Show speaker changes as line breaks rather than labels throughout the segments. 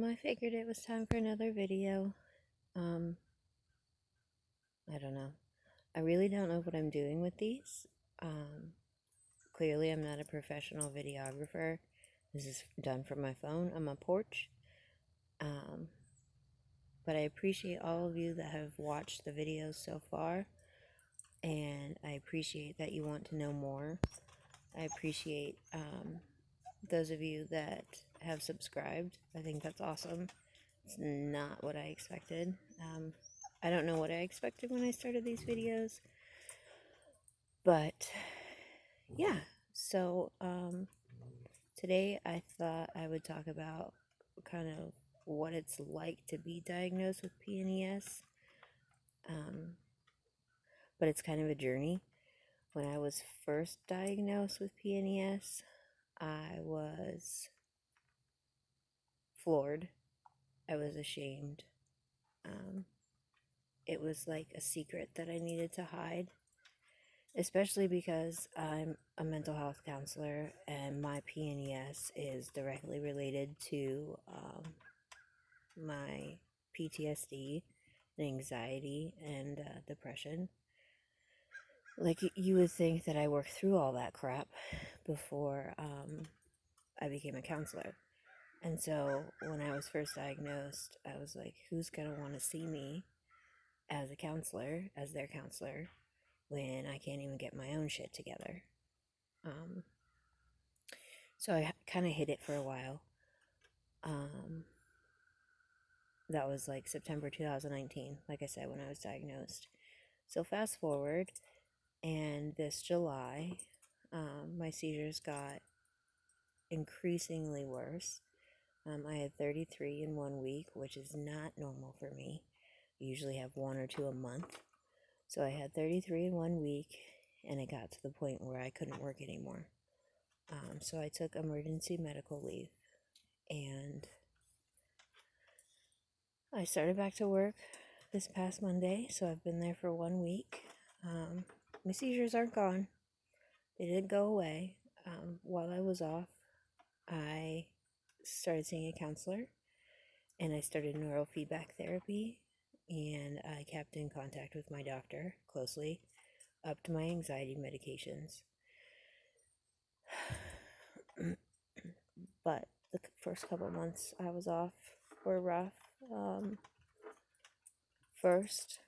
I figured it was time for another video. Um, I don't know. I really don't know what I'm doing with these. Um, Clearly I'm not a professional videographer. This is done from my phone on my porch. Um, but I appreciate all of you that have watched the videos so far. And I appreciate that you want to know more. I appreciate those of you that have subscribed. I think that's awesome. It's not what I expected. I don't know what I expected when I started these videos, but yeah. So today I thought I would talk about kind of what it's like to be diagnosed with PNES, but it's kind of a journey. When I was first diagnosed with PNES, I was floored. I was ashamed. It was like a secret that I needed to hide, especially because I'm a mental health counselor and my PNES is directly related to my PTSD and anxiety and depression. Like, you would think that I worked through all that crap before I became a counselor. And so when I was first diagnosed, I was like, who's going to want to see me as a counselor, as their counselor, when I can't even get my own shit together? So I kind of hid it for a while. That was like September 2019, like I said, when I was diagnosed. So fast forward, and this July, my seizures got increasingly worse. I had 33 in 1 week, which is not normal for me. I usually have 1 or 2 a month. So I had 33 in 1 week, and it got to the point where I couldn't work anymore. So I took emergency medical leave, and I started back to work this past Monday, so I've been there for 1 week. My seizures aren't gone. They didn't go away. While I was off, I started seeing a counselor, and I started neurofeedback therapy, and I kept in contact with my doctor closely, up to my anxiety medications. But the first couple months I was off were rough. First,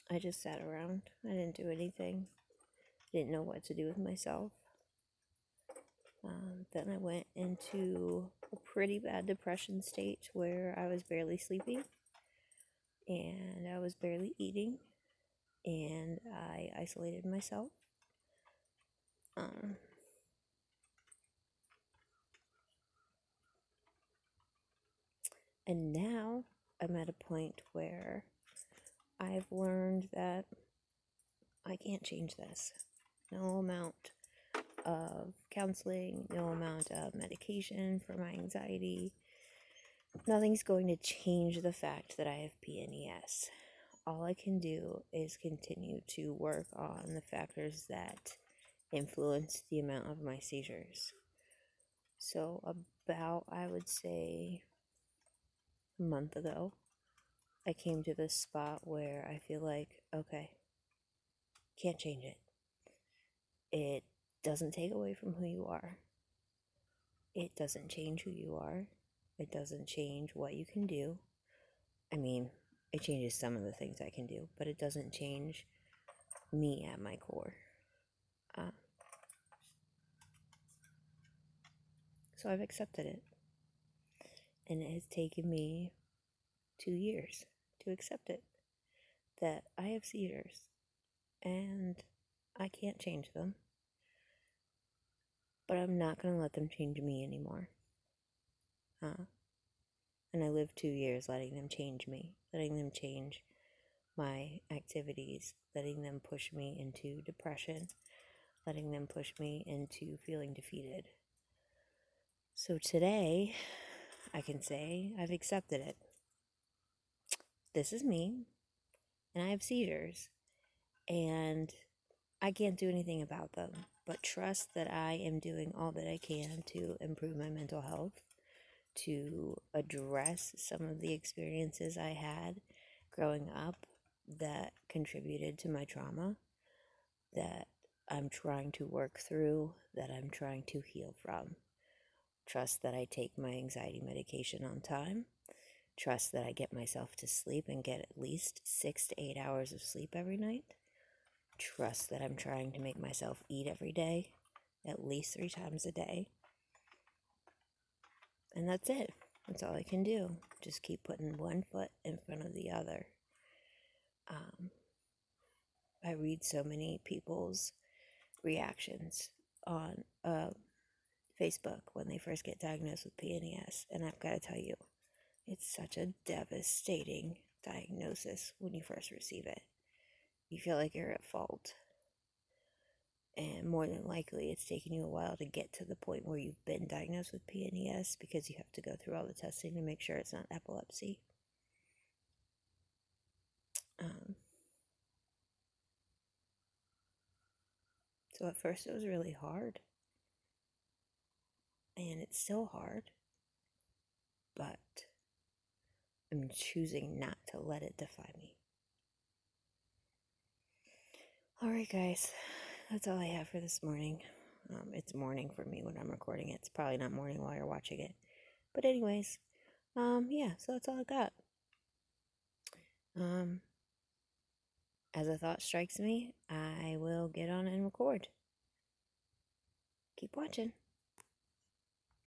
I just sat around. I didn't do anything. Didn't know what to do with myself. Then I went into a pretty bad depression state where I was barely sleeping and I was barely eating, and I isolated myself. And now I'm at a point where I've learned that I can't change this. No amount of counseling, no amount of medication for my anxiety, nothing's going to change the fact that I have PNES. All I can do is continue to work on the factors that influence the amount of my seizures. So about, I would say, a month ago, I came to this spot where I feel like, okay, can't change it. It doesn't take away from who you are. It doesn't change who you are. It doesn't change what you can do. I mean, it changes some of the things I can do, but it doesn't change me at my core. So I've accepted it. And it has taken me 2 years to accept it. That I have seizures and I can't change them. But I'm not going to let them change me anymore. And I lived 2 years letting them change me, letting them change my activities, letting them push me into depression, letting them push me into feeling defeated. So today, I can say I've accepted it. This is me, and I have seizures, and I can't do anything about them, but trust that I am doing all that I can to improve my mental health, to address some of the experiences I had growing up that contributed to my trauma, that I'm trying to work through, that I'm trying to heal from. Trust that I take my anxiety medication on time. Trust that I get myself to sleep and get at least 6 to 8 hours of sleep every night. Trust that I'm trying to make myself eat every day, at least 3 times a day. And that's it. That's all I can do. Just keep putting one foot in front of the other. I read so many people's reactions on Facebook when they first get diagnosed with PNES, and I've got to tell you, it's such a devastating diagnosis when you first receive it. You feel like you're at fault, and more than likely it's taken you a while to get to the point where you've been diagnosed with PNES because you have to go through all the testing to make sure it's not epilepsy. So at first it was really hard, and it's still hard, but I'm choosing not to let it define me. Alright guys, that's all I have for this morning. It's morning for me when I'm recording it. It's probably not morning while you're watching it. But anyways, yeah, so that's all I got. As a thought strikes me, I will get on and record. Keep watching.